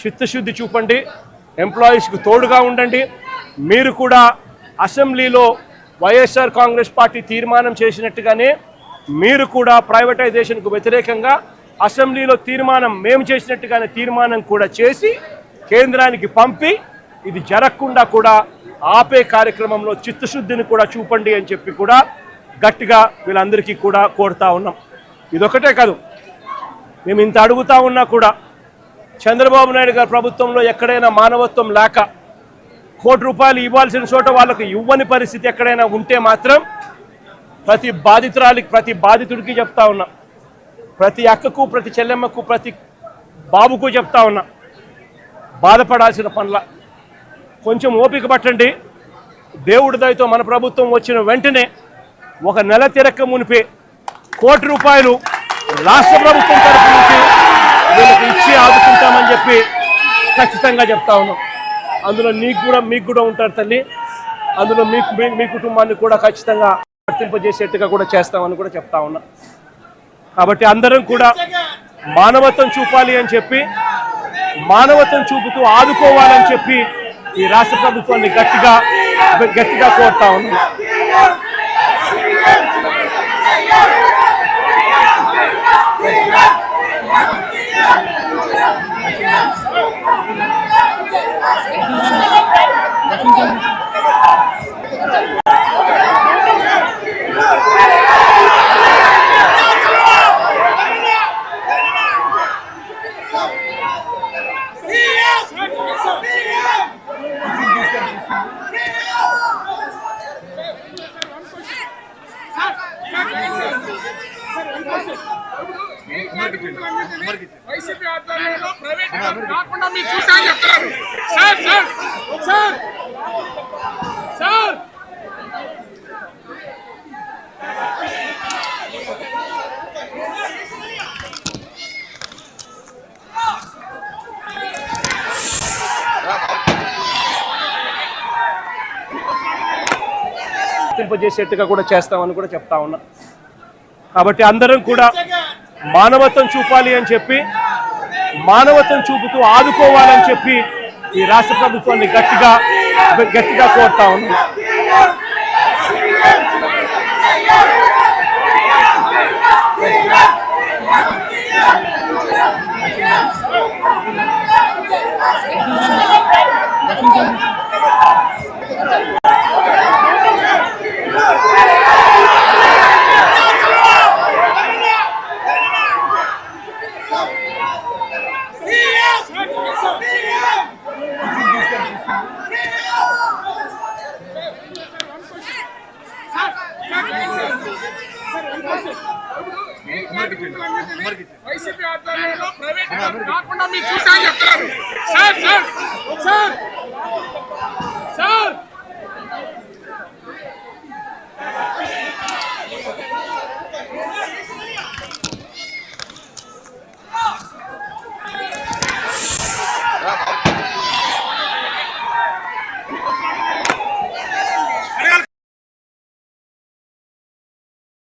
చిత్తశుద్ధి చూపండి, ఎంప్లాయీస్కి తోడుగా ఉండండి. మీరు కూడా అసెంబ్లీలో వైఎస్ఆర్ కాంగ్రెస్ పార్టీ తీర్మానం చేసినట్టుగానే మీరు కూడా ప్రైవేటైజేషన్కు వ్యతిరేకంగా అసెంబ్లీలో తీర్మానం మేము చేసినట్టుగానే తీర్మానం కూడా చేసి కేంద్రానికి పంపి ఇది జరగకుండా కూడా ఆపే కార్యక్రమంలో చిత్తశుద్ధిని కూడా చూపండి అని చెప్పి కూడా గట్టిగా వీళ్ళందరికీ కూడా కోరుతా ఉన్నాం. ఇదొకటే కాదు, మేము ఇంత అడుగుతా ఉన్నా కూడా చంద్రబాబు నాయుడు గారి ప్రభుత్వంలో ఎక్కడైనా మానవత్వం లేక ₹1 కోటి ఇవ్వాల్సిన చోట వాళ్ళకు ఇవ్వని పరిస్థితి ఎక్కడైనా ఉంటే మాత్రం ప్రతి బాధితురాలికి, ప్రతి బాధితుడికి చెప్తా ఉన్నా, ప్రతి అక్కకు, ప్రతి చెల్లెమ్మకు, ప్రతి బాబుకు చెప్తా ఉన్నా, బాధపడాల్సిన పనుల కొంచెం ఓపిక పట్టండి. దేవుడి దయతో మన ప్రభుత్వం వచ్చిన వెంటనే ఒక నెల తిరక్క మునిపే ₹1 కోటి రాష్ట్ర ప్రభుత్వం తరఫు నుంచి వీళ్ళకి ఇచ్చి ఆదుకుంటామని చెప్పి ఖచ్చితంగా చెప్తా ఉన్నాం. అందులో మీకు కూడా ఉంటారు తల్లి, అందులో మీ కుటుంబాన్ని కూడా ఖచ్చితంగా వర్తింపజేసేట్టుగా కూడా చేస్తామని కూడా చెప్తా ఉన్నా. కాబట్టి అందరం కూడా మానవత్వం చూపాలి అని చెప్పి, మానవత్వం చూపుతూ ఆదుకోవాలని చెప్పి ఈ రాష్ట్ర ప్రభుత్వాన్ని గట్టిగా కోరుతా ఉన్నాం. వైసీపీ ఆధ్వర్యంలో ప్రైవేట్ కాకుండా మీరు చూసారని చెప్తున్నారు. సార్ సార్ సార్ సార్ వర్తింపజేసేట్టుగా కూడా చేస్తామని కూడా చెప్తా ఉన్నా. కాబట్టి అందరం కూడా మానవత్వం చూపాలి అని చెప్పి, మానవత్వం చూపుతూ ఆదుకోవాలని చెప్పి ఈ రాష్ట్ర ప్రభుత్వాన్ని గట్టిగా కోరుతా ఉన్నాం. వైసీపీ ఆధ్వర్యంలో ప్రైవేట్ కాకుండా మీరు చూసారని చెప్తున్నారు. Sir sir sir